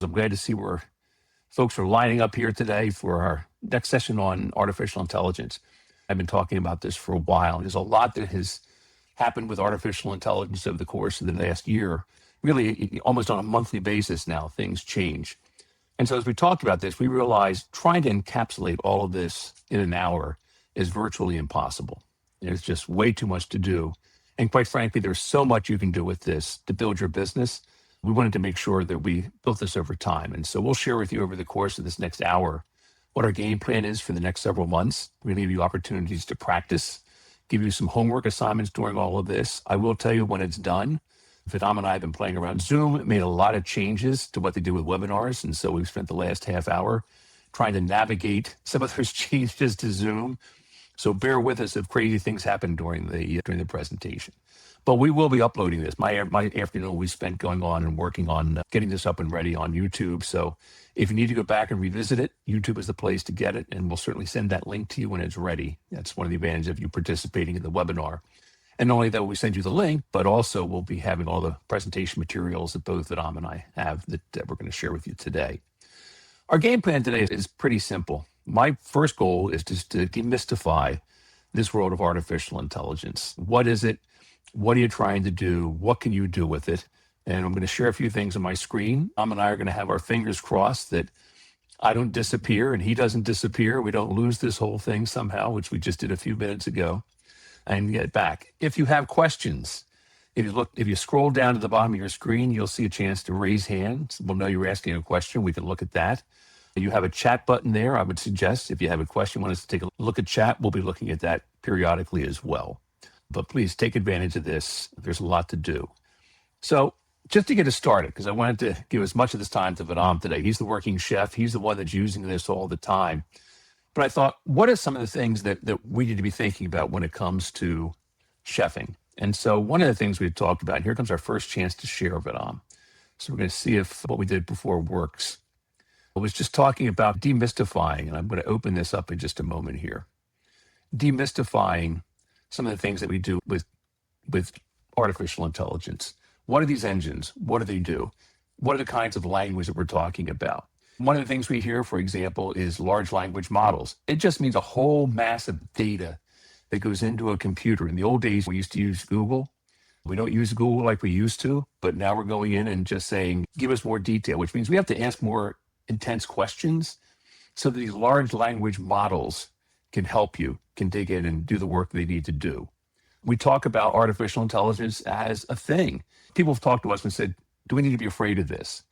I'm glad to see where folks are lining up here today for our next session on artificial intelligence. I've been talking about this for a while. There's a lot that has happened with artificial intelligence over the course of the last year. Really, almost on a monthly basis now, things change. And so as we talked about this, we realized trying to encapsulate all of this in an hour is virtually impossible. There's just way too much to do. And quite frankly, there's so much you can do with this to build your business. We wanted to make sure that we built this over time. And so we'll share with you over the course of this next hour what our game plan is for the next several months. We're going to give you opportunities to practice, give you some homework assignments during all of this. I will tell you when it's done. Vedam and I have been playing around. Zoom made a lot of changes to what they do with webinars. And so we've spent the last half hour trying to navigate some of those changes to Zoom. So bear with us if crazy things happen during the presentation. But we will be uploading this. My afternoon we spent going on and working on getting this up and ready on YouTube. So if you need to go back and revisit it, YouTube is the place to get it. And we'll certainly send that link to you when it's ready. That's one of the advantages of you participating in the webinar. And not only that, we send you the link, but also we'll be having all the presentation materials that both Vedam and I have that we're going to share with you today. Our game plan today is pretty simple. My first goal is just to demystify this world of artificial intelligence. What is it? What are you trying to do? What can you do with it? And I'm going to share a few things on my screen. Vedam and I are going to have our fingers crossed that I don't disappear and he doesn't disappear. We don't lose this whole thing somehow, which we just did a few minutes ago, and get back. If you have questions, if you scroll down to the bottom of your screen, you'll see a chance to raise hands. We'll know you're asking a question. We can look at that. You have a chat button there. I would suggest if you have a question, want us to take a look at chat, we'll be looking at that periodically as well. But please take advantage of this. There's a lot to do. So just to get us started, because I wanted to give as much of this time to Vedam today. He's the working chef. He's the one that's using this all the time. But I thought, what are some of the things that we need to be thinking about when it comes to chefing? And so one of the things we talked about, and here comes our first chance to share, Vedam. So we're going to see if what we did before works. I was just talking about demystifying, and I'm going to open this up in just a moment here. Demystifying some of the things that we do with artificial intelligence. What are these engines? What do they do? What are the kinds of language that we're talking about? One of the things we hear, for example, is large language models. It just means a whole mass of data that goes into a computer. In the old days, we used to use Google. We don't use Google like we used to, but now we're going in and just saying, give us more detail, which means we have to ask more intense questions so that these large language models can help you, can dig in and do the work they need to do. We talk about artificial intelligence as a thing. People have talked to us and said, do we need to be afraid of this?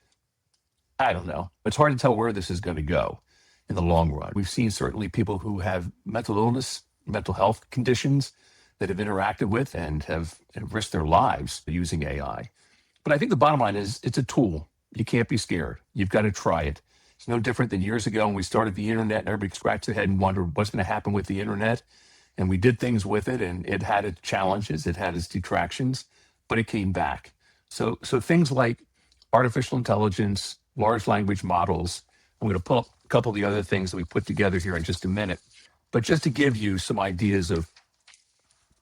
I don't know. It's hard to tell where this is going to go in the long run. We've seen certainly people who have mental illness, mental health conditions that have interacted with and have risked their lives using AI. But I think the bottom line is it's a tool. You can't be scared. You've got to try it. It's no different than years ago when we started the internet and everybody scratched their head and wondered what's going to happen with the internet. And we did things with it, and it had its challenges, it had its detractions, but it came back. So things like artificial intelligence, large language models. I'm going to pull up a couple of the other things that we put together here in just a minute. But just to give you some ideas of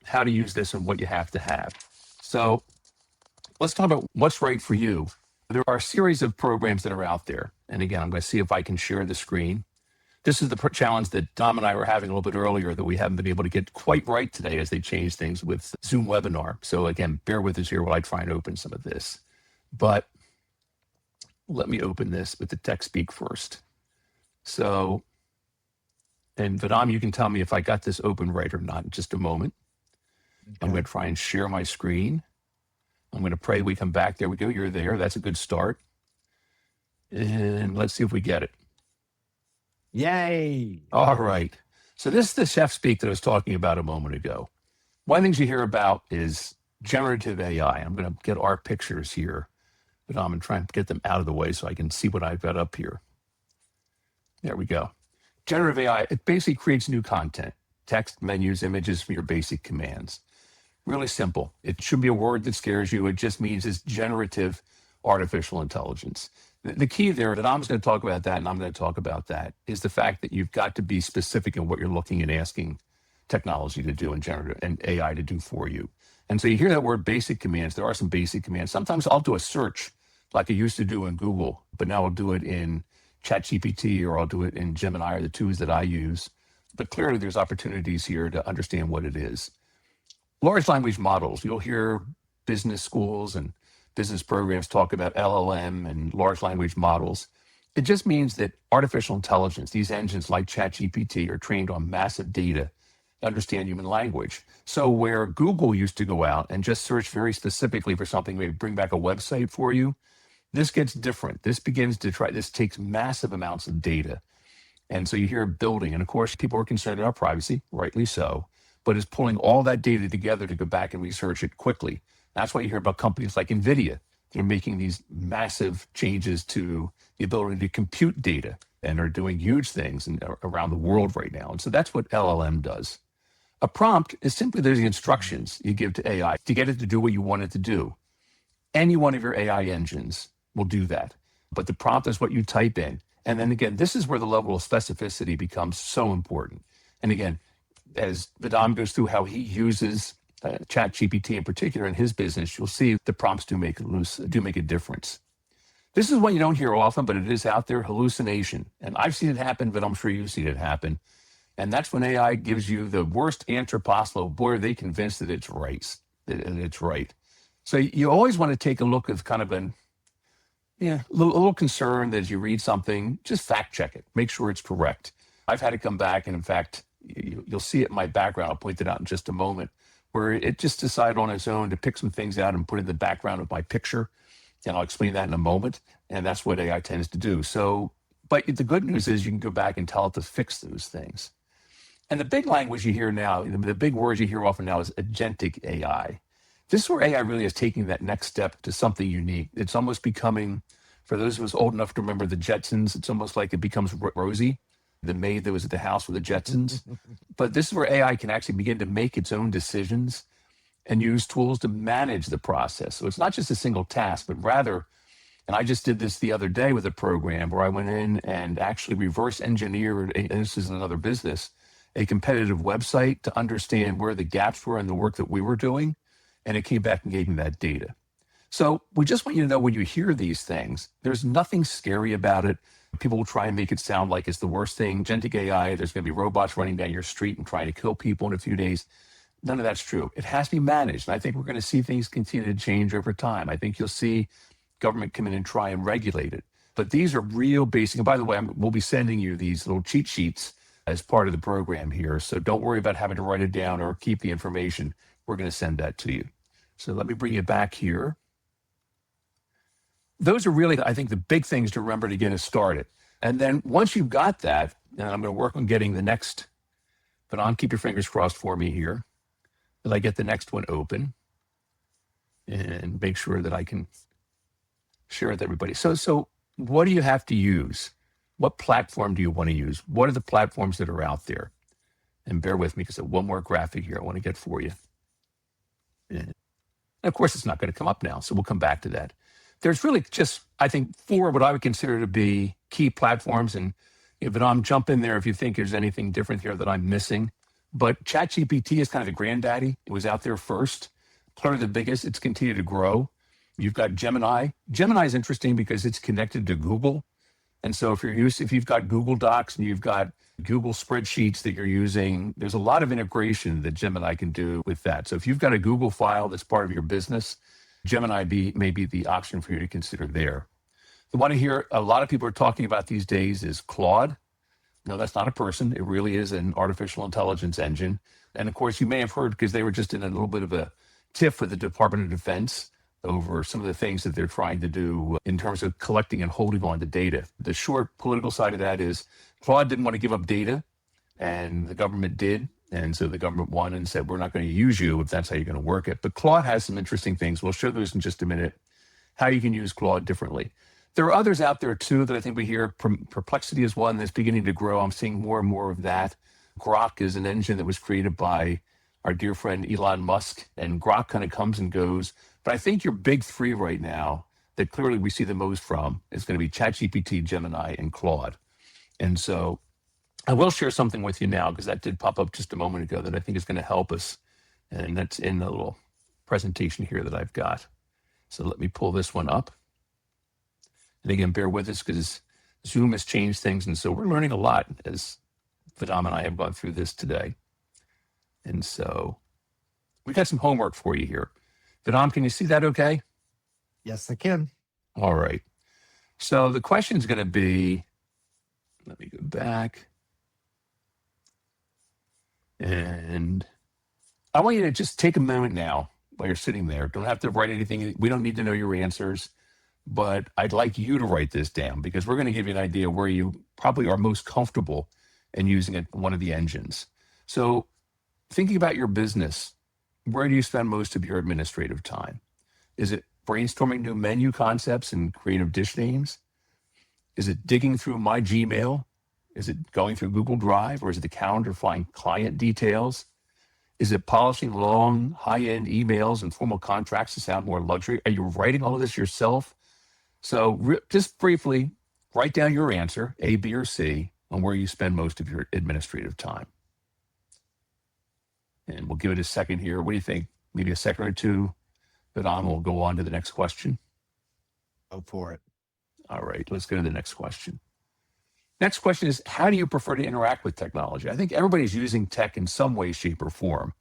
how to use this and what you have to have. So let's talk about what's right for you. There are a series of programs that are out there. And again, I'm going to see if I can share the screen. This is the challenge that Dom and I were having a little bit earlier that we haven't been able to get quite right today as they change things with Zoom webinar. So again, bear with us here while I try and open some of this. But let me open this with the tech speak first. So, and Vedam, you can tell me if I got this open right or not in just a moment. Okay. I'm going to try and share my screen. I'm going to pray we come back. There we go. You're there. That's a good start. And let's see if we get it. Yay. All right. So this is the chef speak that I was talking about a moment ago. One of the things you hear about is generative AI. I'm going to get our pictures here, but I'm going to try and get them out of the way so I can see what I've got up here. There we go. Generative AI, it basically creates new content, text, menus, images from your basic commands. Really simple. It shouldn't be a word that scares you. It just means it's generative artificial intelligence. The key there, that I'm going to talk about that, and I'm going to talk about that, is the fact that you've got to be specific in what you're looking and asking technology to do and generative and AI to do for you. And so you hear that word basic commands. There are some basic commands. Sometimes I'll do a search like I used to do in Google but now I'll do it in ChatGPT or I'll do it in Gemini or the tools that I use. But clearly there's opportunities here to understand what it is. Large language models, you'll hear business schools and business programs talk about LLM and large language models. It just means that artificial intelligence, these engines like ChatGPT, are trained on massive data to understand human language. So where Google used to go out and just search very specifically for something, maybe bring back a website for you, this gets different. This takes massive amounts of data. And so you hear building, and of course, people are concerned about privacy, rightly so, but it's pulling all that data together to go back and research it quickly. That's why you hear about companies like NVIDIA. They're making these massive changes to the ability to compute data and are doing huge things around the world right now. And so that's what LLM does. A prompt is simply the instructions you give to AI to get it to do what you want it to do. Any one of your AI engines will do that. But the prompt is what you type in. And then again, this is where the level of specificity becomes so important. And again, as Vedam goes through how he uses ChatGPT in particular in his business, you'll see the prompts do make a difference. This is what you don't hear often, but it is out there, hallucination. And I've seen it happen, but I'm sure you've seen it happen. And that's when AI gives you the worst answer possible. Boy, are they convinced that it's right. So you always want to take a look at kind of a little concern that as you read something, just fact check it, make sure it's correct. I've had it come back, and in fact, you'll see it in my background. I'll point it out in just a moment, where it just decided on its own to pick some things out and put in the background of my picture. And I'll explain that in a moment. And that's what AI tends to do. So, but the good news is you can go back and tell it to fix those things. And the big language you hear now, the big words you hear often now is agentic AI. This is where AI really is taking that next step to something unique. It's almost becoming, for those of us old enough to remember the Jetsons, it's almost like it becomes Rosie, the maid that was at the house with the Jetsons. But this is where AI can actually begin to make its own decisions and use tools to manage the process. So it's not just a single task, but rather, and I just did this the other day with a program where I went in and actually reverse engineered, and this is another business, a competitive website to understand where the gaps were in the work that we were doing. And it came back and gave me that data. So we just want you to know when you hear these things, there's nothing scary about it. People will try and make it sound like it's the worst thing. Agentic AI, there's going to be robots running down your street and trying to kill people in a few days. None of that's true. It has to be managed. And I think we're going to see things continue to change over time. I think you'll see government come in and try and regulate it. But these are real basic. And by the way, we'll be sending you these little cheat sheets as part of the program here. So don't worry about having to write it down or keep the information. We're going to send that to you. So let me bring you back here. Those are really, I think, the big things to remember to get us started. And then once you've got that, and I'm going to work on getting the next, but on, keep your fingers crossed for me here, that I get the next one open and make sure that I can share it with everybody. So what do you have to use? What platform do you want to use? What are the platforms that are out there? And bear with me because I have one more graphic here I want to get for you. And of course, it's not going to come up now, so we'll come back to that. There's really just, I think, 4 what I would consider to be key platforms. And Vedam, jump in there if you think there's anything different here that I'm missing. But ChatGPT is kind of the granddaddy. It was out there first. Clearly the biggest. It's continued to grow. You've got Gemini. Gemini is interesting because it's connected to Google. And so if you've got Google Docs and you've got Google spreadsheets that you're using, there's a lot of integration that Gemini can do with that. So if you've got a Google file that's part of your business, Gemini may be the option for you to consider there. The one I hear a lot of people are talking about these days is Claude. No, that's not a person. It really is an artificial intelligence engine. And of course, you may have heard because they were just in a little bit of a tiff with the Department of Defense over some of the things that they're trying to do in terms of collecting and holding on to data. The short political side of that is Claude didn't want to give up data, and the government did. And so the government won and said, we're not going to use you if that's how you're going to work it. But Claude has some interesting things. We'll show those in just a minute, how you can use Claude differently. There are others out there too that I think we hear. Perplexity is one that's beginning to grow. I'm seeing more and more of that. Grok is an engine that was created by our dear friend Elon Musk, and Grok kind of comes and goes. But I think your big 3 right now that clearly we see the most from is going to be ChatGPT, Gemini, and Claude. And so I will share something with you now because that did pop up just a moment ago that I think is going to help us. And that's in the little presentation here that I've got. So let me pull this one up. And again, bear with us because Zoom has changed things. And so we're learning a lot as Vedam and I have gone through this today. And so we got some homework for you here. Vedam, can you see that okay? Yes, I can. All right. So the question is going to be, let me go back. And I want you to just take a moment now while you're sitting there. Don't have to write anything. We don't need to know your answers, but I'd like you to write this down because we're going to give you an idea where you probably are most comfortable in using it, one of the engines. So thinking about your business, where do you spend most of your administrative time? Is it brainstorming new menu concepts and creative dish names? Is it digging through my Gmail? Is it going through Google Drive, or is it the calendar find client details? Is it polishing long, high-end emails and formal contracts to sound more luxury? Are you writing all of this yourself? So just briefly, write down your answer, A, B, or C, on where you spend most of your administrative time. And we'll give it a second here. What do you think? Maybe a second or two, but we'll go on to the next question. Go for it. All right, let's go to the next question. Next question is, how do you prefer to interact with technology? I think everybody's using tech in some way, shape, or form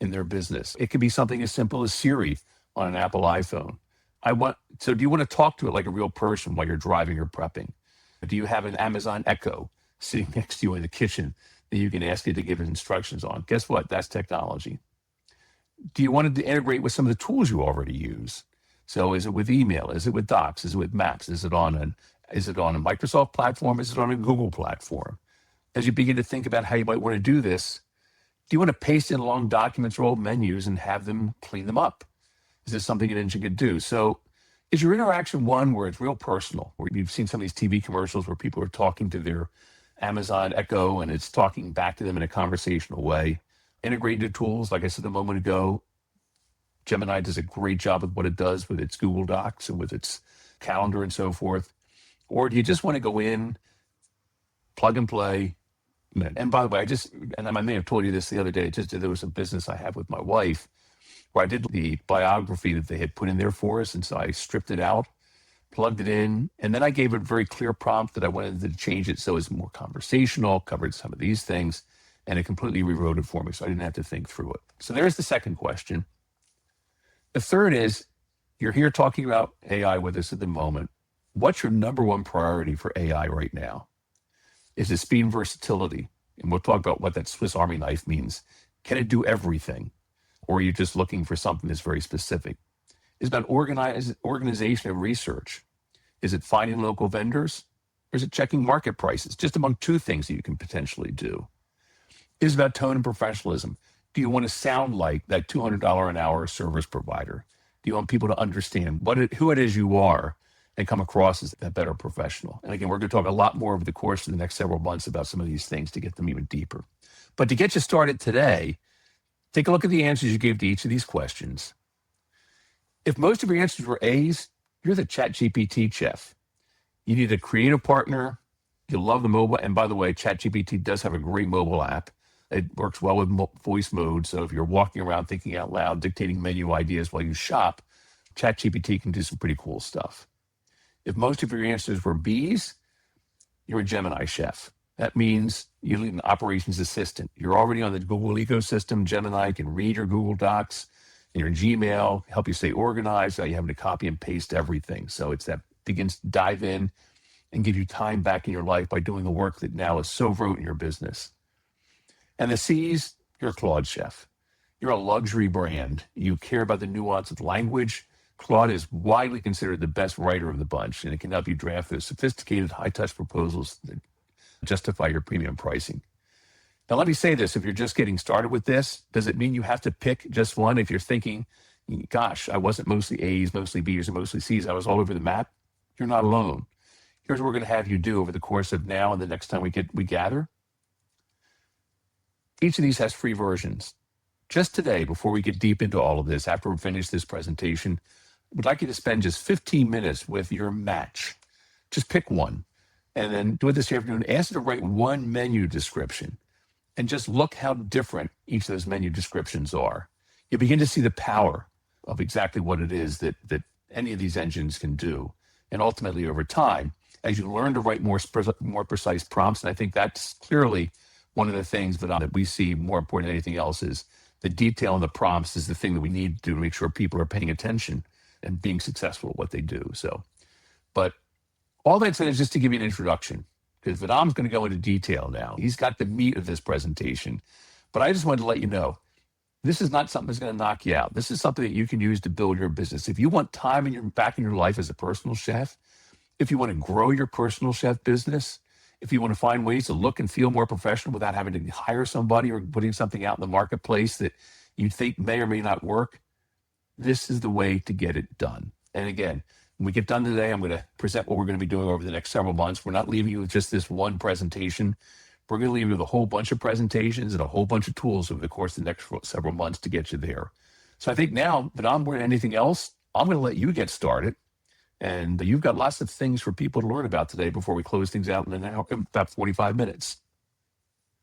in their business. It could be something as simple as Siri on an Apple iPhone. So do you want to talk to it like a real person while you're driving or prepping? Do you have an Amazon Echo sitting next to you in the kitchen that you can ask it to give it instructions on? Guess what? That's technology. Do you want to integrate with some of the tools you already use? So is it with email? Is it with Docs? Is it with Maps? Is it on a Microsoft platform? Is it on a Google platform? As you begin to think about how you might want to do this, do you want to paste in long documents or old menus and have them clean them up? Is this something an engine could do? So is your interaction one where it's real personal, where you've seen some of these TV commercials where people are talking to their Amazon Echo and it's talking back to them in a conversational way? Integrated tools, like I said a moment ago, Gemini does a great job with what it does with its Google Docs and with its calendar and so forth. Or do you just want to go in, plug and play? And by the way, I may have told you this the other day, there was a business I have with my wife where I did the biography that they had put in there for us. And so I stripped it out, plugged it in, and then I gave it a very clear prompt that I wanted to change it so it's more conversational, covered some of these things, and it completely rewrote it for me. So I didn't have to think through it. So there's the second question. The third is, you're here talking about AI with us at the moment. What's your number one priority for AI right now? Is it speed and versatility? And we'll talk about what that Swiss Army knife means. Can it do everything? Or are you just looking for something that's very specific? Is it about organization and research? Is it finding local vendors? Or is it checking market prices? Just among two things that you can potentially do. Is it about tone and professionalism? Do you want to sound like that $200 an hour service provider? Do you want people to understand who it is you are and come across as a better professional? And again, we're going to talk a lot more over the course of the next several months about some of these things to get them even deeper. But to get you started today, take a look at the answers you gave to each of these questions. If most of your answers were A's, you're the ChatGPT chef. You need a creative partner. You love the mobile. And by the way, ChatGPT does have a great mobile app. It works well with voice mode. So if you're walking around thinking out loud, dictating menu ideas while you shop, ChatGPT can do some pretty cool stuff. If most of your answers were B's, you're a Gemini chef. That means you need an operations assistant. You're already on the Google ecosystem. Gemini can read your Google Docs and your Gmail, help you stay organized without you having to copy and paste everything. So it's that begins to dive in and give you time back in your life by doing the work that now is so rote in your business. And the C's, you're a Claude chef. You're a luxury brand. You care about the nuance of language. Claude is widely considered the best writer of the bunch, and it can help you draft those sophisticated, high-touch proposals that justify your premium pricing. Now, let me say this. If you're just getting started with this, does it mean you have to pick just one? If you're thinking, gosh, I wasn't mostly A's, mostly B's, or mostly C's, I was all over the map, you're not alone. Here's what we're going to have you do over the course of now and the next time we gather. Each of these has free versions. Just today, before we get deep into all of this, after we finish this presentation, I would like you to spend just 15 minutes with your match. Just pick one. And then do it this afternoon. Ask it to write one menu description. And just look how different each of those menu descriptions are. You begin to see the power of exactly what it is that any of these engines can do And ultimately, over time, as you learn to write more precise prompts, and I think that's clearly one of the things that we see more important than anything else is the detail in the prompts is the thing that we need to do to make sure people are paying attention and being successful at what they do. So, but all that said is just to give you an introduction, because Vedam's going to go into detail now. He's got the meat of this presentation, but I just wanted to let you know, this is not something that's going to knock you out. This is something that you can use to build your business. If you want time back in your life as a personal chef, if you want to grow your personal chef business, if you want to find ways to look and feel more professional without having to hire somebody or putting something out in the marketplace that you think may or may not work, this is the way to get it done. And again, when we get done today, I'm going to present what we're going to be doing over the next several months. We're not leaving you with just this one presentation. We're going to leave you with a whole bunch of presentations and a whole bunch of tools over the course of the next several months to get you there. So I think now, but I'm more than anything else, I'm going to let you get started. And you've got lots of things for people to learn about today before we close things out in about 45 minutes.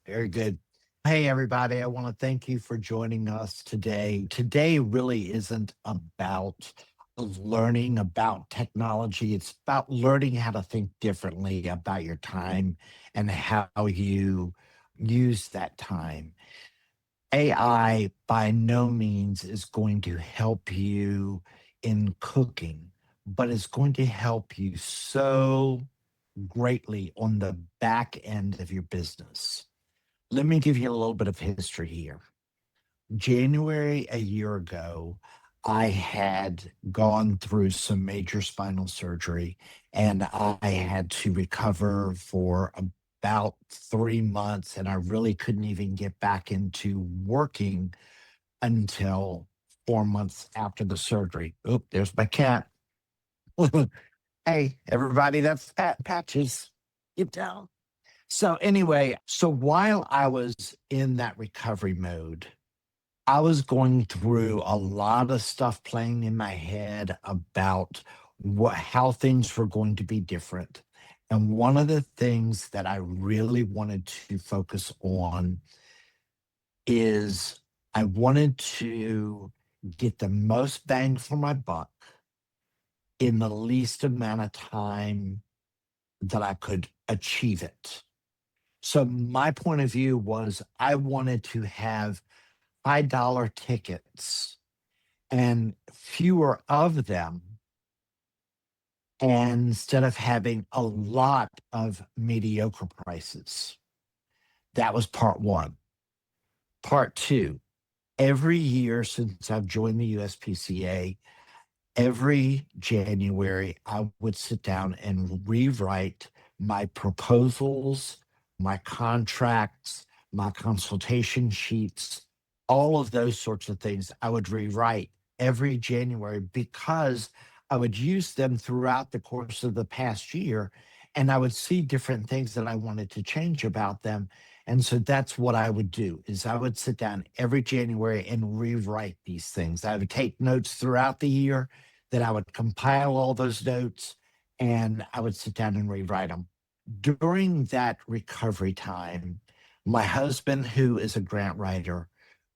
Very good. Hey, everybody. I want to thank you for joining us today. Today really isn't about learning about technology. It's about learning how to think differently about your time and how you use that time. AI by no means is going to help you in cooking, but it's going to help you so greatly on the back end of your business. Let me give you a little bit of history here. January a year ago, I had gone through some major spinal surgery and I had to recover for about 3 months, and I really couldn't even get back into working until 4 months after the surgery. Oop, there's my cat. Hey, everybody, that's Patches. Get down. So anyway, so while I was in that recovery mode, I was going through a lot of stuff playing in my head about how things were going to be different. And one of the things that I really wanted to focus on is I wanted to get the most bang for my buck in the least amount of time that I could achieve it. So my point of view was I wanted to have $5 tickets and fewer of them, and instead of having a lot of mediocre prices. That was part one. Part two, every year since I've joined the USPCA, every January, I would sit down and rewrite my proposals, my contracts, my consultation sheets, all of those sorts of things I would rewrite every January because I would use them throughout the course of the past year, and I would see different things that I wanted to change about them. And so that's what I would do is I would sit down every January and rewrite these things. I would take notes throughout the year, that I would compile all those notes, and I would sit down and rewrite them. During that recovery time, my husband, who is a grant writer,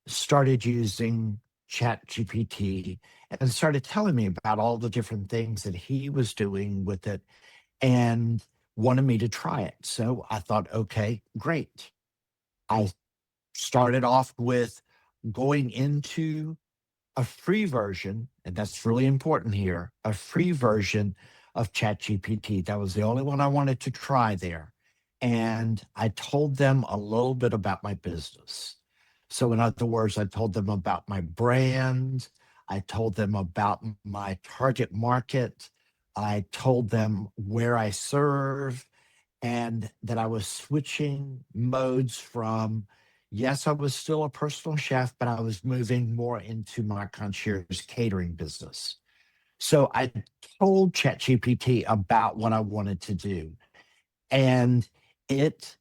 started using ChatGPT and started telling me about all the different things that he was doing with it and wanted me to try it. So I thought, okay, great. I started off with going into a free version, and that's really important here, a free version of ChatGPT. That was the only one I wanted to try there. And I told them a little bit about my business. So, in other words, I told them about my brand. I told them about my target market. I told them where I serve, and that I was switching modes from, yes, I was still a personal chef, but I was moving more into my concierge catering business. So I told ChatGPT about what I wanted to do, and it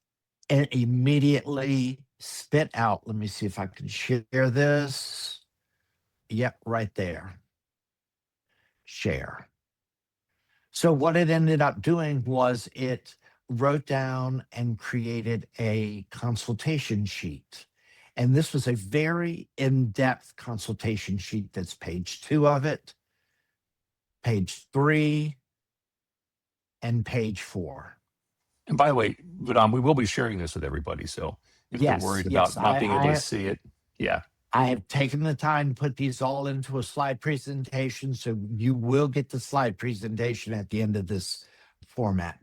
immediately spit out. Let me see if I can share this. Yep, right there. Share. So what it ended up doing was it wrote down and created a consultation sheet. And this was a very in-depth consultation sheet. That's page 2 of it, page 3, and page 4. And by the way, Vidam, we will be sharing this with everybody. So if they're Yes, worried yes, about not being able to see it, yeah. I have taken the time to put these all into a slide presentation, so you will get the slide presentation at the end of this format.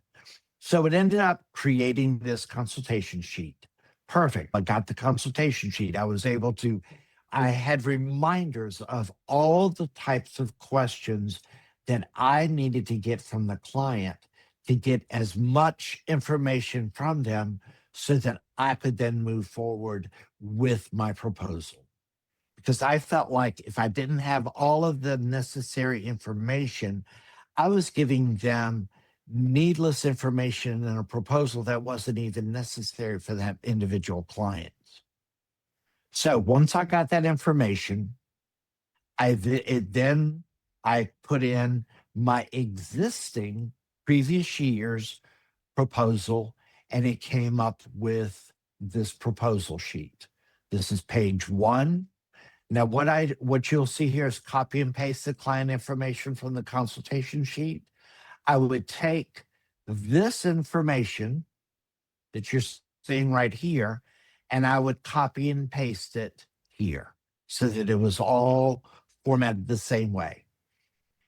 So it ended up creating this consultation sheet. Perfect. I got the consultation sheet. I had reminders of all the types of questions that I needed to get from the client to get as much information from them so that I could then move forward with my proposal. Because I felt like if I didn't have all of the necessary information, I was giving them needless information in a proposal that wasn't even necessary for that individual client. So once I got that information, then I put in my existing previous year's proposal, and it came up with this proposal sheet. This is page 1. Now, what you'll see here is copy and paste the client information from the consultation sheet. I would take this information that you're seeing right here, and I would copy and paste it here so that it was all formatted the same way.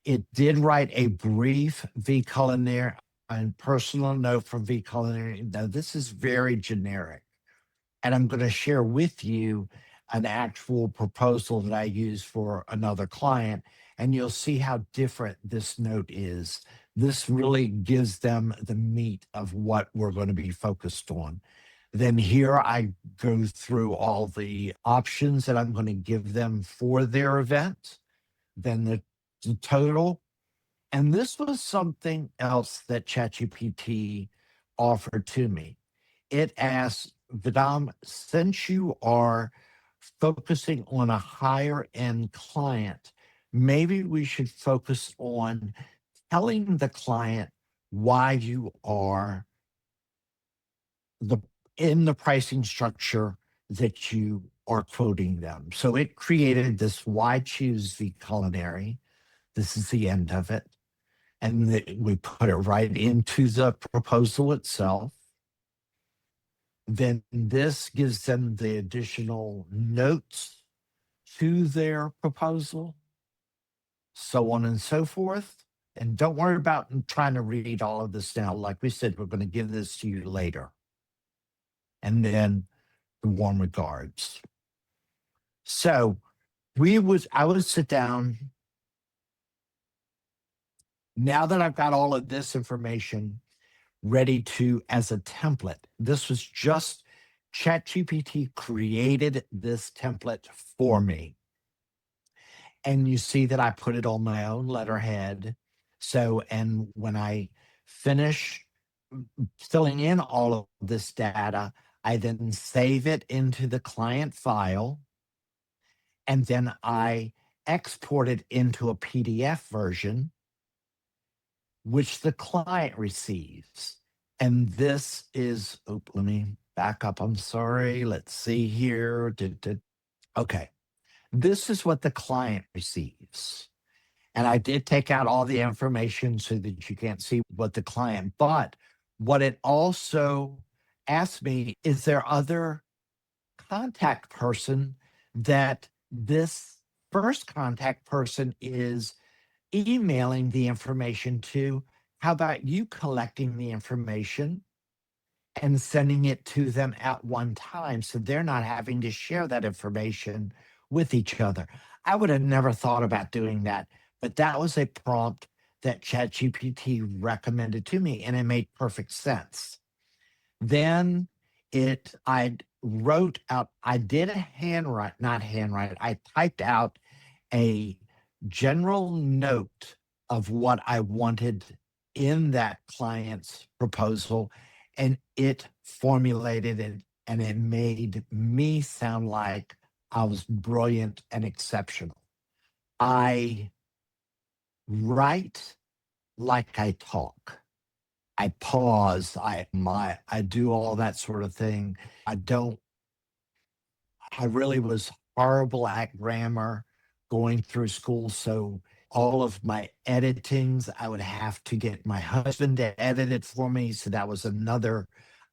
It did write a brief V culinary and personal note from V culinary. Now, this is very generic, and I'm going to share with you an actual proposal that I use for another client, and you'll see how different this note is. This really gives them the meat of what we're going to be focused on. Then here I go through all the options that I'm going to give them for their event, then the total. And this was something else that ChatGPT offered to me. It asked, Vidam, since you are focusing on a higher end client, maybe we should focus on telling the client why you are in the pricing structure that you are quoting them. So it created this why choose the culinary. This is the end of it. And we put it right into the proposal itself. Then this gives them the additional notes to their proposal, so on and so forth. And don't worry about trying to read all of this now. Like we said, we're going to give this to you later. And then the warm regards. So I would sit down. Now that I've got all of this information ready to as a template, this was just ChatGPT created this template for me. And you see that I put it on my own letterhead. So, and when I finish filling in all of this data, I then save it into the client file. And then I export it into a PDF version, which the client receives. And this is, let me back up. I'm sorry. Let's see here. Okay. This is what the client receives. And I did take out all the information so that you can't see what the client, but what it also asked me, is there other contact person that this first contact person is emailing the information to? How about you collecting the information and sending it to them at one time so they're not having to share that information with each other? I would have never thought about doing that, but that was a prompt that ChatGPT recommended to me, and it made perfect sense. Then I wrote out, I did not handwrite, I typed out a general note of what I wanted in that client's proposal, and it formulated it, and it made me sound like I was brilliant and exceptional. I write like I talk. I pause. I do all that sort of thing. I really was horrible at grammar going through school. So all of my editings. I would have to get my husband to edit it for me. So that was another,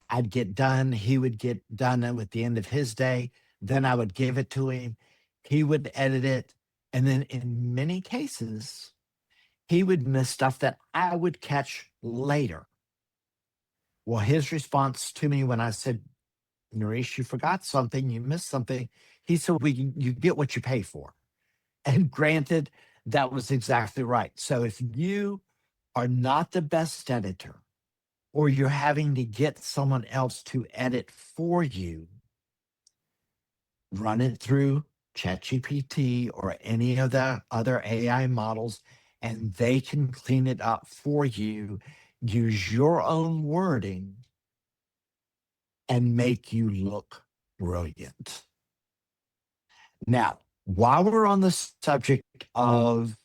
I'd get done. He would get done at the end of his day. Then I would give it to him. He would edit it. And then in many cases, he would miss stuff that I would catch later. Well, his response to me when I said, Naresh, you forgot something, you missed something, he said, well, you get what you pay for. And granted, that was exactly right. So if you are not the best editor, or you're having to get someone else to edit for you, run it through ChatGPT or any of the other AI models, and they can clean it up for you. Use your own wording and make you look brilliant. Now, while we're on the subject of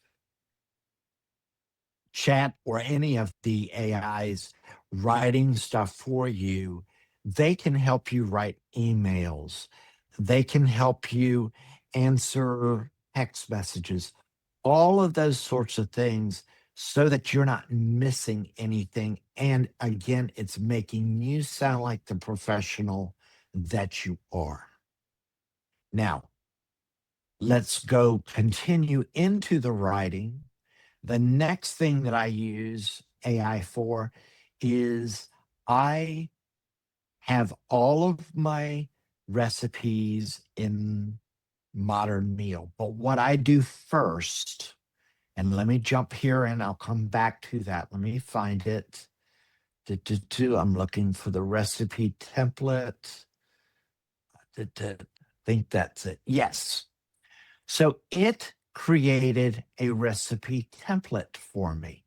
chat or any of the AIs writing stuff for you, they can help you write emails. They can help you answer text messages, all of those sorts of things so that you're not missing anything. And again, it's making you sound like the professional that you are. Now, let's go continue into the writing. The next thing that I use AI for is I have all of my recipes in Modern Meal. But what I do first, and let me jump here and I'll come back to that. Let me find it. I'm looking for the recipe template. I think that's it. Yes. So it created a recipe template for me.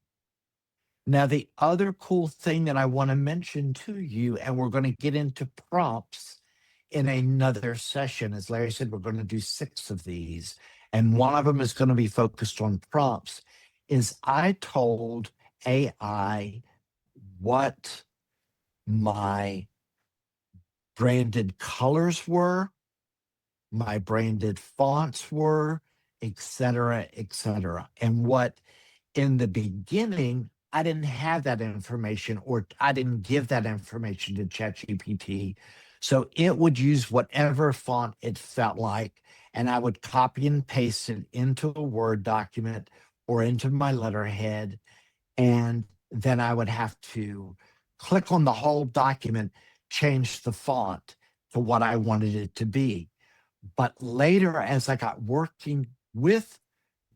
Now, the other cool thing that I want to mention to you, and we're going to get into prompts in another session. As Larry said, we're going to do 6 of these, and one of them is going to be focused on prompts, is I told AI what my branded colors were, my branded fonts were, et cetera, et cetera. And what in the beginning, I didn't have that information, or I didn't give that information to ChatGPT. So it would use whatever font it felt like, and I would copy and paste it into a Word document or into my letterhead. And then I would have to click on the whole document, change the font to what I wanted it to be. But later, as I got working with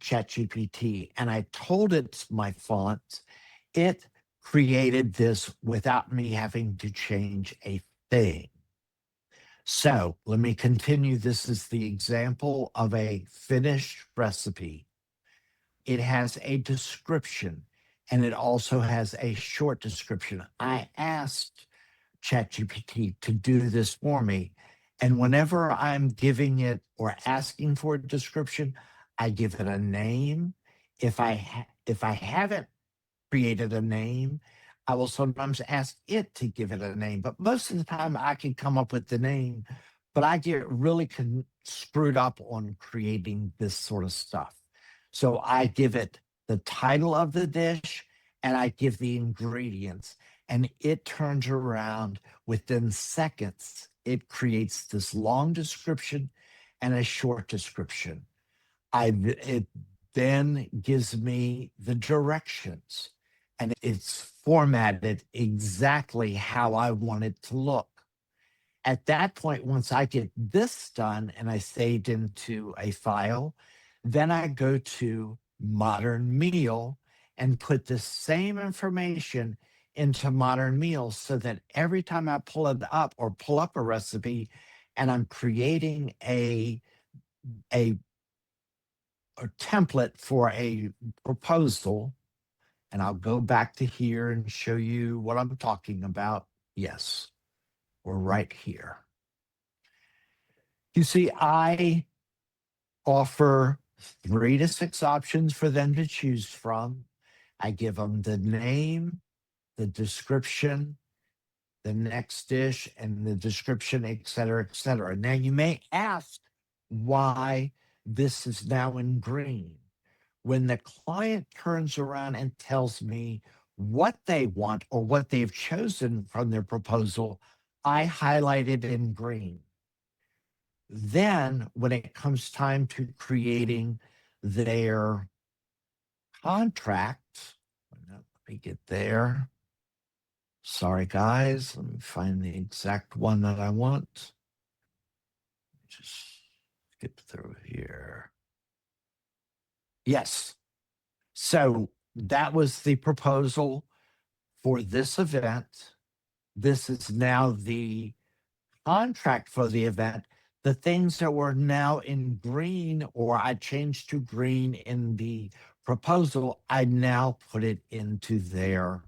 ChatGPT and I told it my fonts, it created this without me having to change a thing. So let me continue. This is the example of a finished recipe. It has a description and it also has a short description. I asked ChatGPT to do this for me. And whenever I'm giving it or asking for a description, I give it a name. If I haven't created a name, I will sometimes ask it to give it a name. But most of the time, I can come up with the name. But I get really screwed up on creating this sort of stuff. So I give it the title of the dish and I give the ingredients, and it turns around within seconds. It creates this long description and a short description. It then gives me the directions, and it's formatted exactly how I want it to look. At that point, once I get this done and I saved into a file, then I go to Modern Meal and put the same information into Modern Meal so that every time I pull it up or pull up a recipe and I'm creating a template for a proposal, and I'll go back to here and show you what I'm talking about. Yes, we're right here. You see, I offer 3 to 6 options for them to choose from. I give them the name, the description, the next dish, and the description, et cetera, et cetera. Now, you may ask why this is now in green. When the client turns around and tells me what they want or what they've chosen from their proposal, I highlight it in green. Then, when it comes time to creating their contract, let me get there. Sorry, guys. Let me find the exact one that I want. Just skip through here. Yes. So that was the proposal for this event. This is now the contract for the event. The things that were now in green, or I changed to green in the proposal, I now put it into their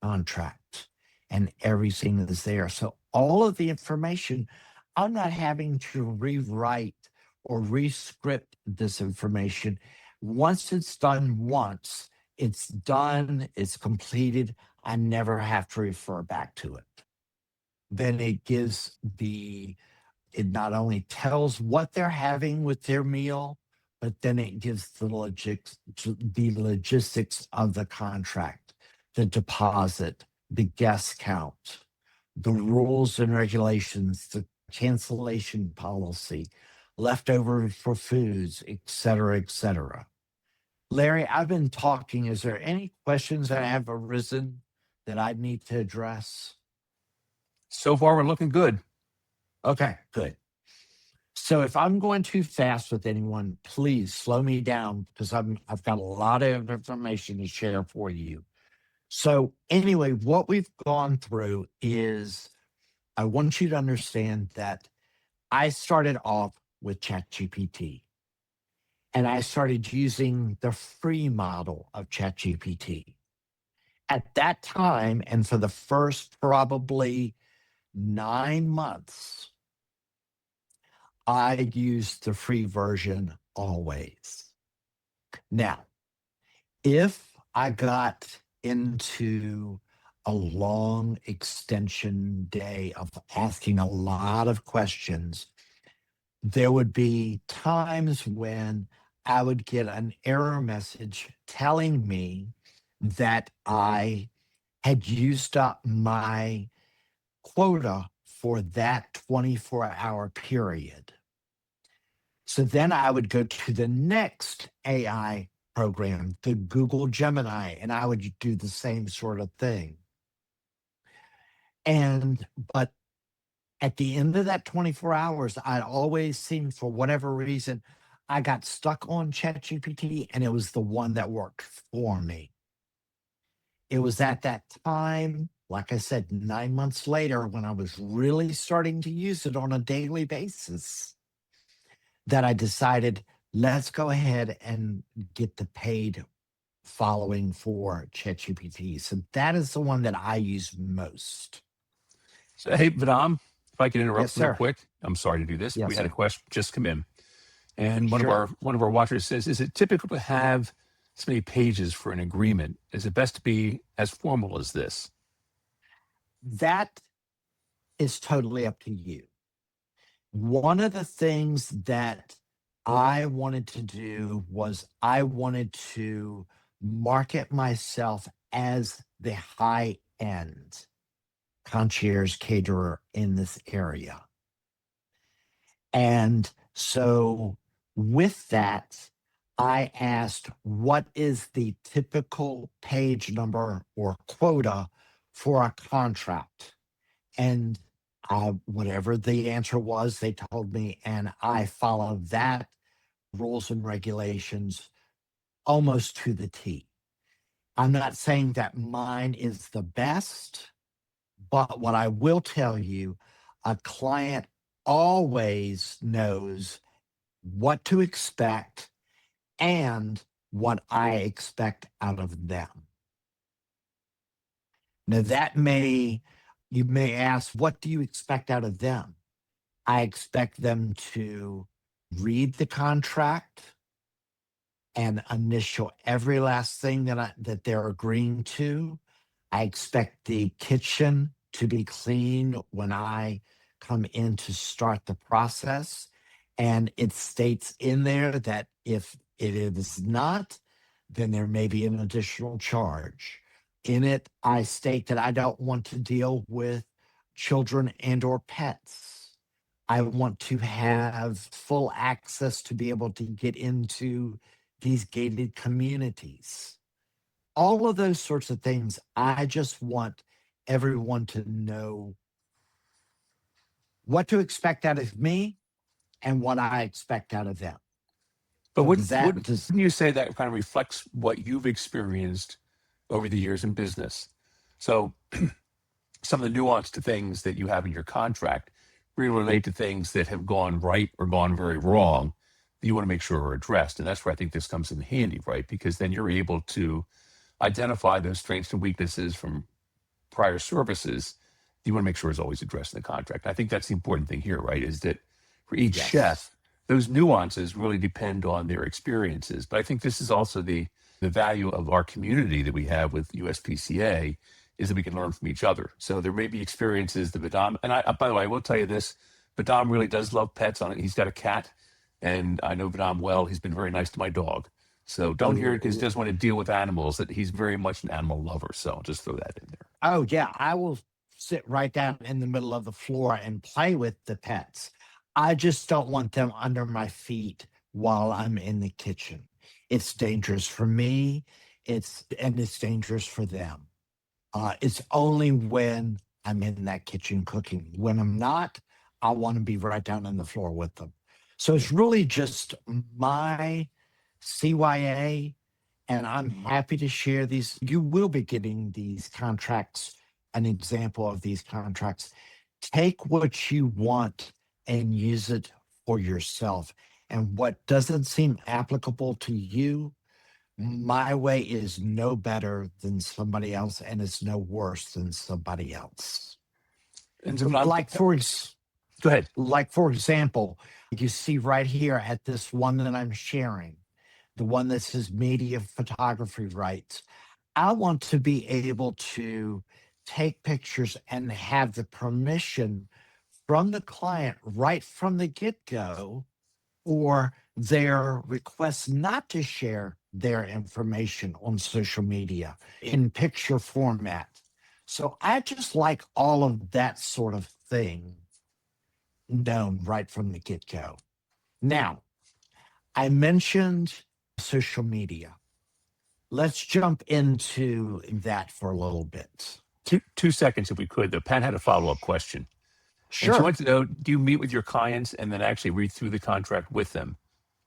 contract, and everything is there. So all of the information, I'm not having to rewrite or rescript this information. Once it's done once, it's done, it's completed. I never have to refer back to it. Then it not only tells what they're having with their meal, but then it gives the logistics of the contract, the deposit, the guest count, the rules and regulations, the cancellation policy, leftover for foods, et cetera, et cetera. Larry, I've been talking. Is there any questions that have arisen that I need to address? So far, we're looking good. Okay, good. So if I'm going too fast with anyone, please slow me down because I've got a lot of information to share for you. So anyway, what we've gone through is I want you to understand that I started off with ChatGPT and I started using the free model of ChatGPT. At that time, and for the first probably 9 months, I used the free version always. Now, if I got into a long extension day of asking a lot of questions, there would be times when I would get an error message telling me that I had used up my quota for that 24-hour period. So then I would go to the next AI program, the Google Gemini, and I would do the same sort of thing. But at the end of that 24 hours, I'd always seem, for whatever reason, I got stuck on ChatGPT and it was the one that worked for me. It was at that time, like I said, 9 months later, when I was really starting to use it on a daily basis, that I decided, let's go ahead and get the paid following for ChatGPT. So that is the one that I use most. So, hey, Vidam, if I could interrupt Yes, real sir. quick, I'm sorry to do this. Yes, We had a sir. question just come in, and Sure. one of our watchers says, "Is it typical to have this many pages for an agreement? Is it best to be as formal as this?" That is totally up to you. One of the things that I wanted to do was I wanted to market myself as the high end concierge caterer in this area. And so with that, I asked, what is the typical page number or quota for a contract? And whatever the answer was, they told me, and I followed that rules and regulations almost to the T. I'm not saying that mine is the best, but what I will tell you, a client always knows what to expect and what I expect out of them. Now, you may ask, what do you expect out of them? I expect them to read the contract and initial every last thing that they're agreeing to. I expect the kitchen to be clean when I come in to start the process. And it states in there that if It is not, then there may be an additional charge. In it, I state that I don't want to deal with children and or pets. I want to have full access to be able to get into these gated communities. All of those sorts of things. I just want everyone to know what to expect out of me and what I expect out of them. But So wouldn't that does, you say that kind of reflects what you've experienced over the years in business? So some of the nuanced things that you have in your contract really relate to things that have gone right or gone very wrong that you want to make sure are addressed. And that's where I think this comes in handy, right? Because then you're able to identify those strengths and weaknesses from prior services you want to make sure is always addressed in the contract. I think that's the important thing here, right? Is that for each yes. chef, those nuances really depend on their experiences. But I think this is also the value of our community that we have with USPCA is that we can learn from each other. So there may be experiences that Vedam, and by the way, I will tell you this, Vedam really does love pets on it. He's got a cat, and I know Vedam well. He's been very nice to my dog. So don't hear it because he doesn't want to deal with animals, that he's very much an animal lover. So I'll just throw that in there. Oh, yeah. I will sit right down in the middle of the floor and play with the pets. I just don't want them under my feet while I'm in the kitchen. It's dangerous for me. It's dangerous for them. It's only when I'm in that kitchen cooking. When I'm not, I want to be right down on the floor with them. So it's really just my CYA, and I'm happy to share these. You will be getting these contracts, an example of these contracts. Take what you want and use it for yourself. And what doesn't seem applicable to you, my way is no better than somebody else, and it's no worse than somebody else. And so Like for go ahead. like for example, you see right here at this one that I'm sharing, the one that says media photography rights. I want to be able to take pictures and have the permission from the client right from the get-go, or their request not to share their information on social media in picture format. So I just like all of that sort of thing known right from the get go. Now, I mentioned social media. Let's jump into that for a little bit. 2 seconds, if we could. The Pat had a follow-up question. And she Sure. wants to know, do you meet with your clients and then actually read through the contract with them?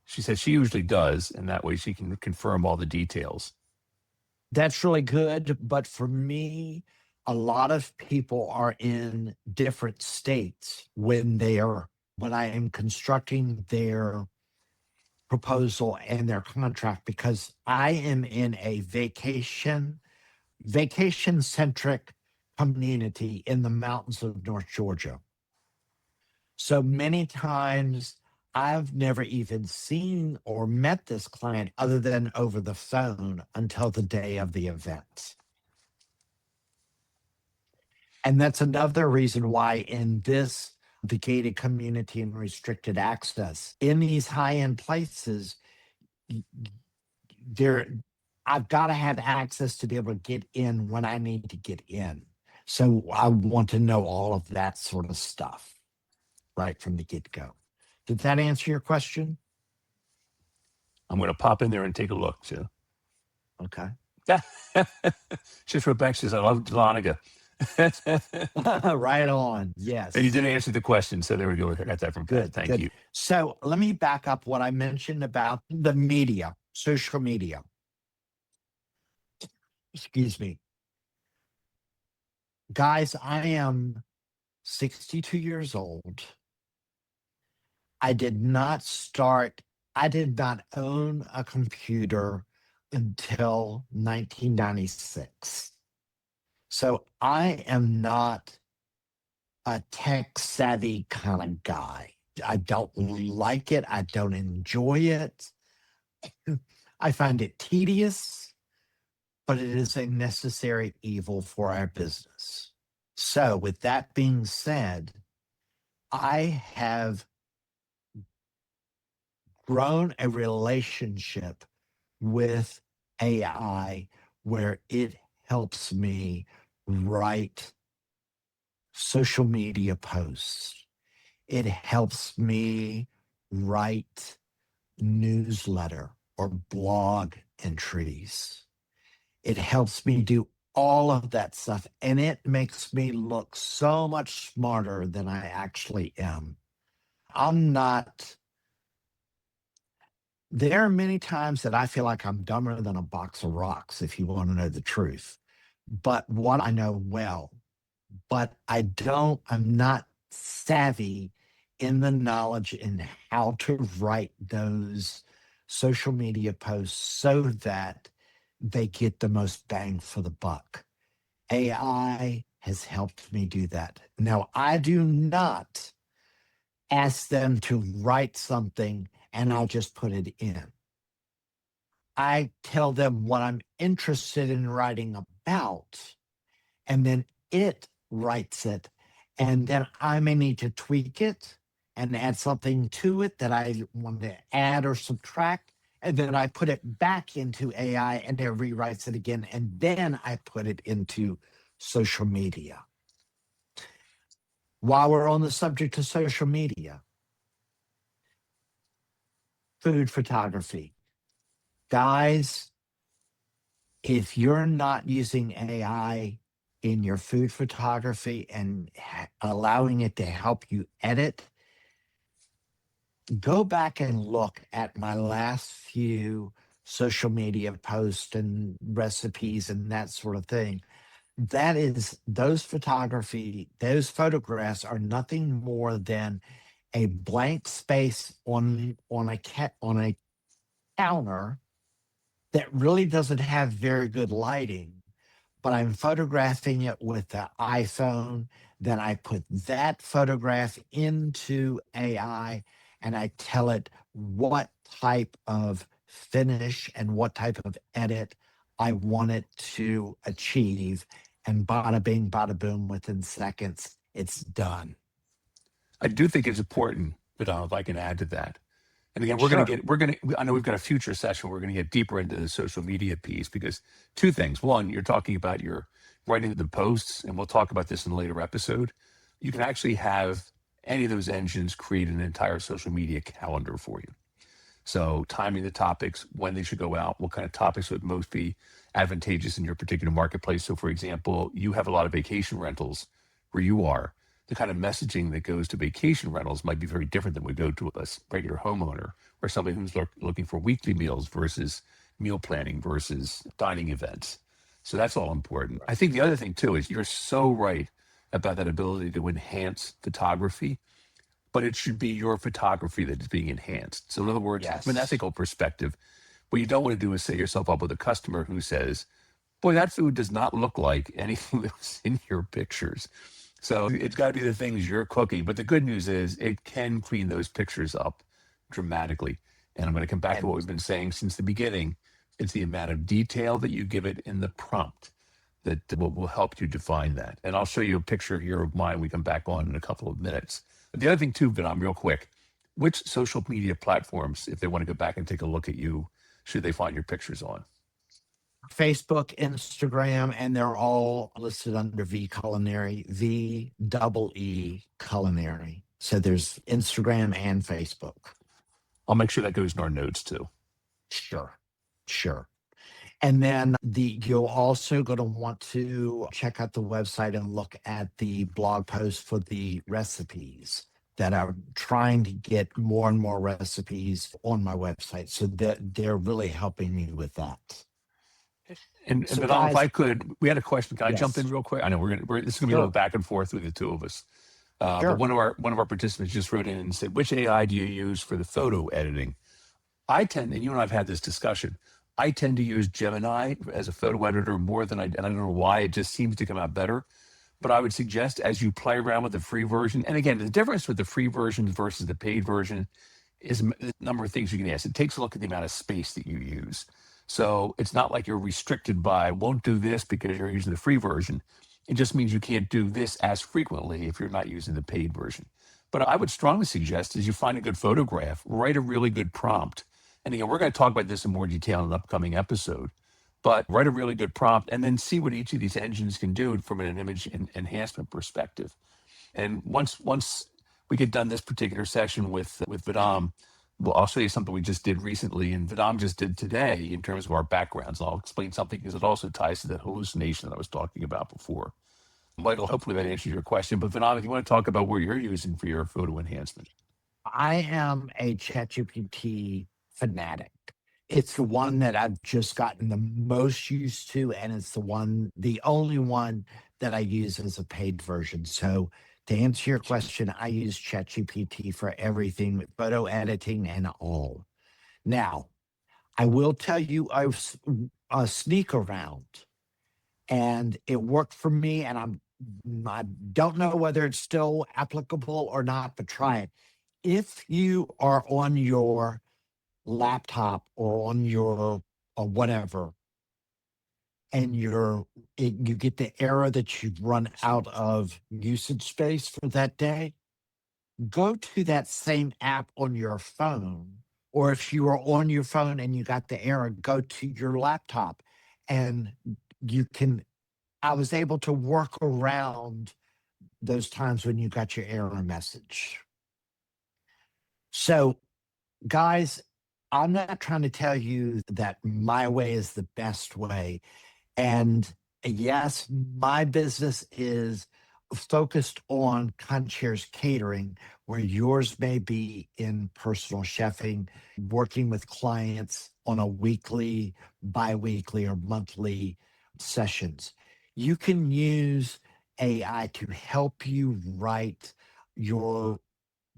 She says she usually does, and that way she can confirm all the details. That's really good. But for me, a lot of people are in different states when I am constructing their proposal and their contract, because I am in a vacation centric community in the mountains of North Georgia. So many times I've never even seen or met this client other than over the phone until the day of the event. And that's another reason why the gated community and restricted access in these high end places, there, I've got to have access to be able to get in when I need to get in. So I want to know all of that sort of stuff right from the get go. Did that answer your question? I'm going to pop in there and take a look, too. Okay. Just wrote back, says, I love Delonica. Right on. Yes. And you didn't answer the question, so there we go. I got that from Pat. Thank you. So let me back up what I mentioned about the media, social media. Excuse me. Guys, I am 62 years old. I did not own a computer until 1996. So I am not a tech savvy kind of guy. I don't like it. I don't enjoy it. I find it tedious, but it is a necessary evil for our business. So, with that being said, I have grown a relationship with AI where it helps me write social media posts. It helps me write newsletter or blog entries. It helps me do all of that stuff. And it makes me look so much smarter than I actually am. I'm not, there are many times that I feel like I'm dumber than a box of rocks, if you want to know the truth. But what I know well, but I'm not savvy in the knowledge in how to write those social media posts so that they get the most bang for the buck. AI has helped me do that. Now, I do not ask them to write something and I'll just put it in. I tell them what I'm interested in writing about, and then it writes it. And then I may need to tweak it and add something to it that I want to add or subtract. And then I put it back into AI and it rewrites it again. And then I put it into social media. While we're on the subject of social media, food photography. Guys, if you're not using AI in your food photography and allowing it to help you edit, go back and look at my last few social media posts and recipes and that sort of thing. That is, those photographs are nothing more than a blank space on a counter that really doesn't have very good lighting, but I'm photographing it with the iPhone. Then I put that photograph into AI and I tell it what type of finish and what type of edit I want it to achieve. And bada bing, bada boom, within seconds, it's done. I do think it's important, but if I can add to that. And again, Sure. I know we've got a future session. We're going to get deeper into the social media piece because two things. One, you're talking about your writing the posts, and we'll talk about this in a later episode. You can actually have any of those engines create an entire social media calendar for you. So timing the topics, when they should go out, what kind of topics would most be advantageous in your particular marketplace. So for example, you have a lot of vacation rentals where you are. The kind of messaging that goes to vacation rentals might be very different than would go to a regular homeowner or somebody who's looking for weekly meals versus meal planning versus dining events. So that's all important. I think the other thing too is you're so right about that ability to enhance photography, but it should be your photography that is being enhanced. So in other words, from an Yes. ethical perspective, what you don't want to do is set yourself up with a customer who says, boy, that food does not look like anything that was in your pictures. So it's got to be the things you're cooking. But the good news is it can clean those pictures up dramatically. And I'm going to come back to what And we've been saying since the beginning. It's the amount of detail that you give it in the prompt that will help you define that. And I'll show you a picture here of mine. We come back on in a couple of minutes. But the other thing too, Vidam, real quick, which social media platforms, if they want to go back and take a look at you, should they find your pictures on? Facebook, Instagram, and they're all listed under V Culinary, V Culinary. So there's Instagram and Facebook. I'll make sure that goes in our notes too. Sure. Sure. And then you're also going to want to check out the website and look at the blog posts for the recipes that are trying to get more and more recipes on my website. So they're really helping me with that. And So Vidal, if guys, I could, we had a question. Can I jump in yes, real quick? I know this is gonna be a little sure, back and forth with the two of us. But sure. one of our participants just wrote in and said, "Which AI do you use for the photo editing?" I tend, and you and I've had this discussion. I tend to use Gemini as a photo editor more than and I don't know why. It just seems to come out better. But I would suggest as you play around with the free version, and again, the difference with the free version versus the paid version is the number of things you can ask. It takes a look at the amount of space that you use. So it's not like you're restricted by won't do this because you're using the free version. It just means you can't do this as frequently if you're not using the paid version. But I would strongly suggest is you find a good photograph, write a really good prompt. And again, we're going to talk about this in more detail in an upcoming episode, but write a really good prompt and then see what each of these engines can do from an image enhancement perspective. And once we get done this particular session with Vedam, well, I'll show you something we just did recently, and Vedam just did today in terms of our backgrounds. And I'll explain something because it also ties to that hallucination that I was talking about before. Michael, hopefully that answers your question. But Vedam, if you want to talk about where you're using for your photo enhancement. I am a ChatGPT fanatic. It's the one that I've just gotten the most used to, and it's the only one that I use as a paid version. So to answer your question, I use ChatGPT for everything with photo editing and all. Now, I will tell you, I sneak around, and it worked for me. And I don't know whether it's still applicable or not, but try it. If you are on your laptop or on your or whatever, and you get the error that you've run out of usage space for that day, go to that same app on your phone. Or if you are on your phone and you got the error, go to your laptop, and you can. I was able to work around those times when you got your error message. So, guys, I'm not trying to tell you that my way is the best way. And yes, my business is focused on concierge catering, where yours may be in personal chefing, working with clients on a weekly, bi-weekly, or monthly sessions. You can use AI to help you write your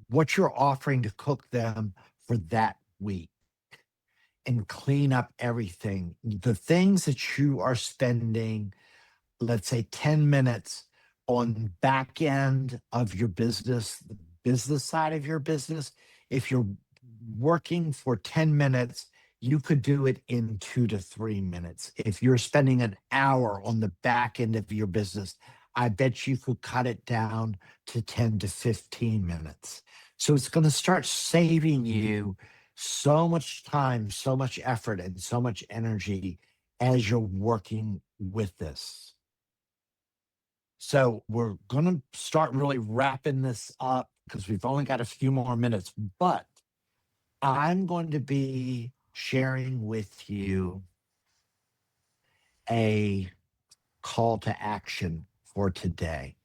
what you're offering to cook them for that week and clean up everything. The things that you are spending, let's say 10 minutes on back end of your business, the business side of your business, if you're working for 10 minutes, you could do it in 2 to 3 minutes. If you're spending an hour on the back end of your business, I bet you could cut it down to 10 to 15 minutes. So it's going to start saving you so much time, so much effort, and so much energy as you're working with this. So we're going to start really wrapping this up because we've only got a few more minutes, but I'm going to be sharing with you a call to action for today.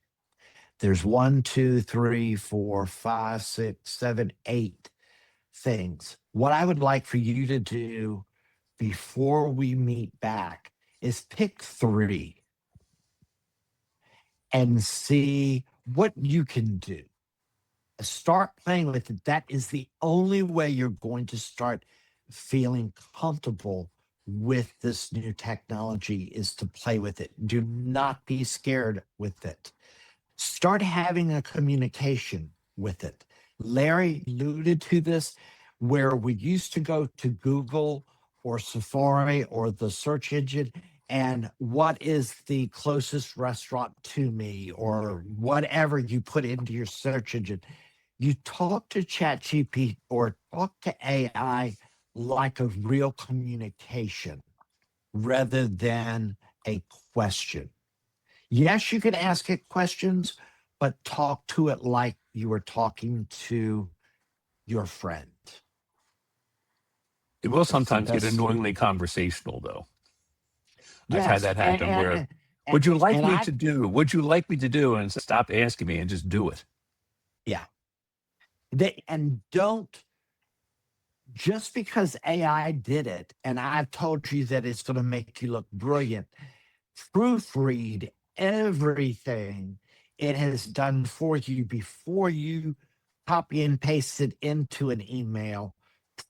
There's 1, 2, 3, 4, 5, 6, 7, 8 things. What I would like for you to do before we meet back is pick 3 and see what you can do. Start playing with it. That is the only way you're going to start feeling comfortable with this new technology, is to play with it. Do not be scared with it. Start having a communication with it. Larry alluded to this, where we used to go to Google or Safari or the search engine, and what is the closest restaurant to me, or whatever you put into your search engine. You talk to ChatGPT or talk to AI like a real communication rather than a question. Yes, you can ask it questions, but talk to it like you were talking to your friend. It will That's the sometimes get best. annoyingly conversational, though. I've had Yes, that happen where, and, would you like and me I to do? Would you like me to do? And stop asking me and just do it. yeah. And don't, just because AI did it and I've told you that it's going to make you look brilliant, proofread everything it has done for you before you copy and paste it into an email.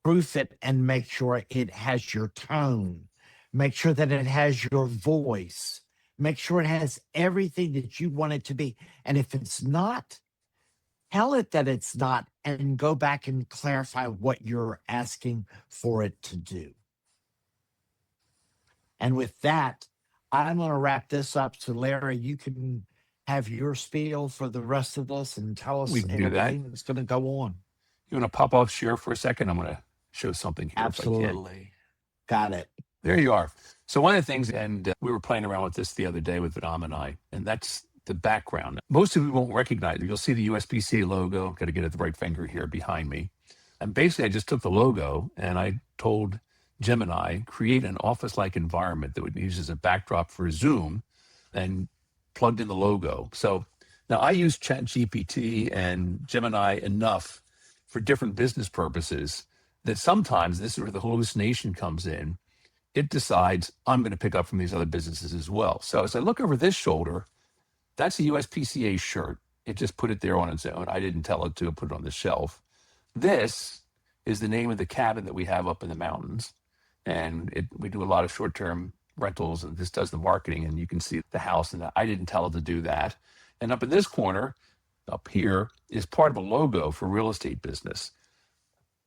Proof it and make sure it has your tone. Make sure that it has your voice. Make sure it has everything that you want it to be. And if it's not, tell it that it's not, and go back and clarify what you're asking for it to do. And with that, I'm going to wrap this up. So, Larry, you can have your spiel for the rest of this and tell We us can do that. everything that's going to go on? You want to pop off share for a second? I'm going to show something here if I can. Absolutely. Got it. There you are. So one of the things, and we were playing around with this the other day with Vedam and I, and that's the background. Most of you won't recognize it. You'll see the USPCA logo. Got to get it the right finger here behind me. And basically, I just took the logo and I told Gemini, create an office-like environment that would use as a backdrop for Zoom, and plugged in the logo. So now I use ChatGPT and Gemini enough for different business purposes that sometimes this is where the hallucination comes in. It decides I'm going to pick up from these other businesses as well. So as I look over this shoulder, that's a USPCA shirt. It just put it there on its own. I didn't tell it to put it on the shelf. This is the name of the cabin that we have up in the mountains. And we do a lot of short-term rentals, and this does the marketing, and you can see the house, and I didn't tell it to do that. And up in this corner, up here, is part of a logo for real estate business.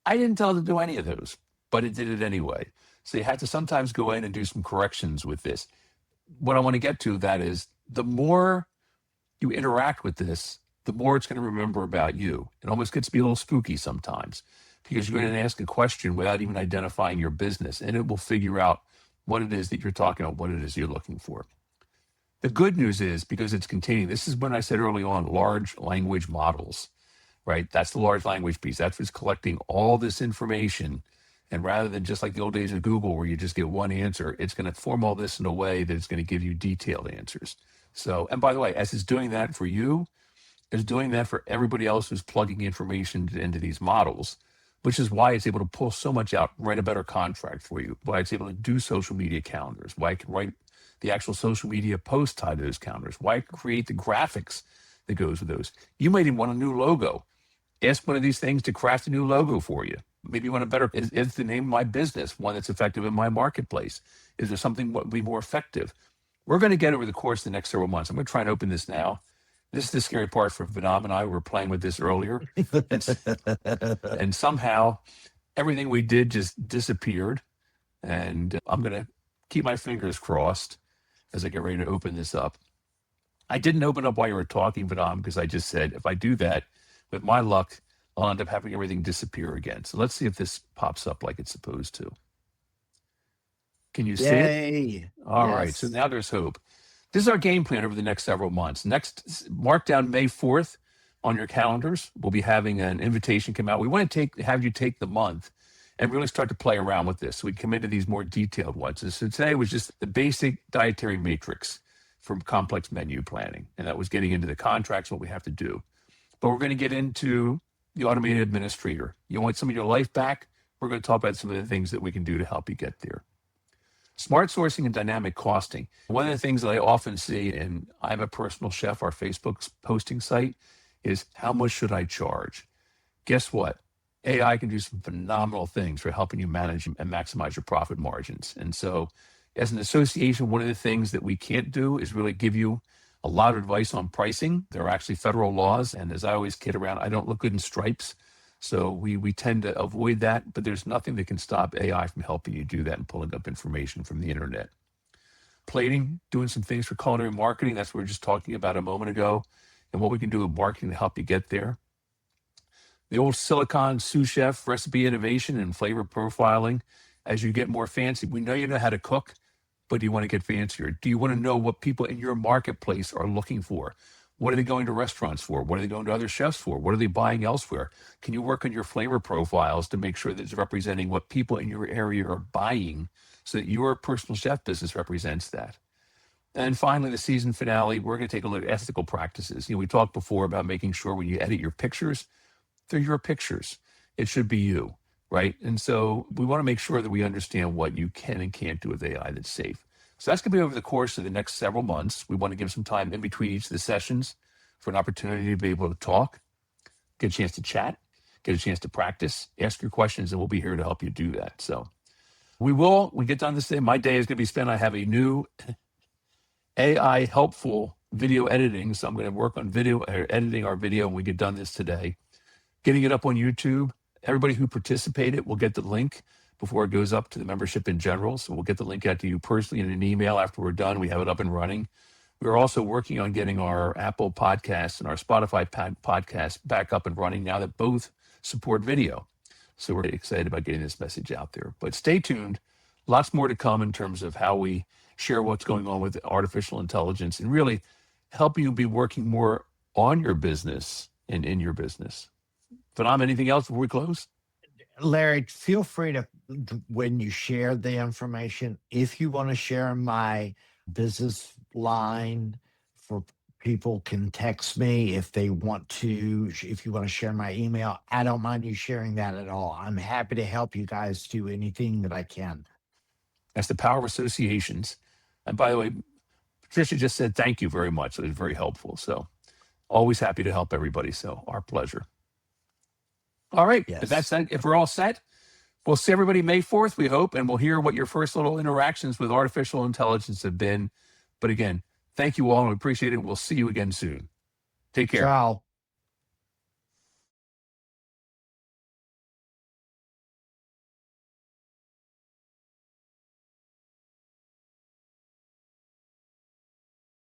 I didn't tell it to do any of those, but it did it anyway. So you have to sometimes go in and do some corrections with this. What I want to get to that is the more you interact with this, the more it's going to remember about you. It almost gets to be a little spooky sometimes because you're going to ask a question without even identifying your business, and it will figure out what it is that you're talking about, what it is you're looking for. The good news is, because it's containing, this is when I said early on, large language models, right? That's the large language piece. That's what's collecting all this information. And rather than just like the old days of Google where you just get one answer, it's going to form all this in a way that it's going to give you detailed answers. So, and by the way, as it's doing that for you, it's doing that for everybody else who's plugging information into these models, which is why it's able to pull so much out, write a better contract for you, why it's able to do social media calendars, why it can write the actual social media post tied to those calendars, why it can create the graphics that goes with those. You might even want a new logo. Ask one of these things to craft a new logo for you. Maybe you want a better, is the name of my business one that's effective in my marketplace? Is there something that would be more effective? We're going to get over the course of the next several months. I'm going to try and open this now. This is the scary part for Vedam and I. We were playing with this earlier. And somehow everything we did just disappeared. And I'm going to keep my fingers crossed as I get ready to open this up. I didn't open up while you were talking, Vedam, because I just said, if I do that, with my luck, I'll end up having everything disappear again. So let's see if this pops up like it's supposed to. Can you see it? All right. So now there's hope. This is our game plan over the next several months. Next, mark down May 4th on your calendars. We'll be having an invitation come out. We want to have you take the month and really start to play around with this so we come into these more detailed ones. So today was just the basic dietary matrix from complex menu planning. And that was getting into the contracts, what we have to do. But we're going to get into the automated administrator. You want some of your life back? We're going to talk about some of the things that we can do to help you get there. Smart sourcing and dynamic costing. One of the things that I often see, and I'm a personal chef, our Facebook posting site, is how much should I charge? Guess what? AI can do some phenomenal things for helping you manage and maximize your profit margins. And so as an association, one of the things that we can't do is really give you a lot of advice on pricing. There are actually federal laws. And as I always kid around, I don't look good in stripes. So we tend to avoid that, but there's nothing that can stop AI from helping you do that and pulling up information from the internet. Plating, doing some things for culinary marketing. That's what we were just talking about a moment ago, and what we can do with marketing to help you get there. The old silicon sous chef recipe innovation and flavor profiling. As you get more fancy, we know you know how to cook, but do you want to get fancier? Do you want to know what people in your marketplace are looking for? What are they going to restaurants for? What are they going to other chefs for? What are they buying elsewhere? Can you work on your flavor profiles to make sure that it's representing what people in your area are buying so that your personal chef business represents that? And finally, the season finale, we're going to take a look at ethical practices. We talked before about making sure when you edit your pictures, they're your pictures. It should be you, right? And so we want to make sure that we understand what you can and can't do with AI that's safe. So that's going to be over the course of the next several months. We want to give some time in between each of the sessions for an opportunity to be able to talk, get a chance to chat, get a chance to practice, ask your questions, and we'll be here to help you do that. So we get done this day. My day is going to be spent. I have a new AI helpful video editing. So I'm going to work on editing our video when we get done this today, getting it up on YouTube. Everybody who participated will get the link before it goes up to the membership in general. So we'll get the link out to you personally in an email after we're done. We have it up and running. We're also working on getting our Apple podcast and our Spotify podcast back up and running now that both support video. So we're excited about getting this message out there. But stay tuned. Lots more to come in terms of how we share what's going on with artificial intelligence and really help you be working more on your business and in your business. Vedam, anything else before we close? Larry, feel free to, when you share the information, if you want to share my business line for people can text me if they want to, if you want to share my email, I don't mind you sharing that at all. I'm happy to help you guys do anything that I can. That's the power of associations. And by the way, Patricia just said thank you very much. It was very helpful. So always happy to help everybody. So our pleasure. All right. Yes. If that's if we're all set, we'll see everybody May 4th, we hope, and we'll hear what your first little interactions with artificial intelligence have been. But again, thank you all and we appreciate it. We'll see you again soon. Take care. Ciao.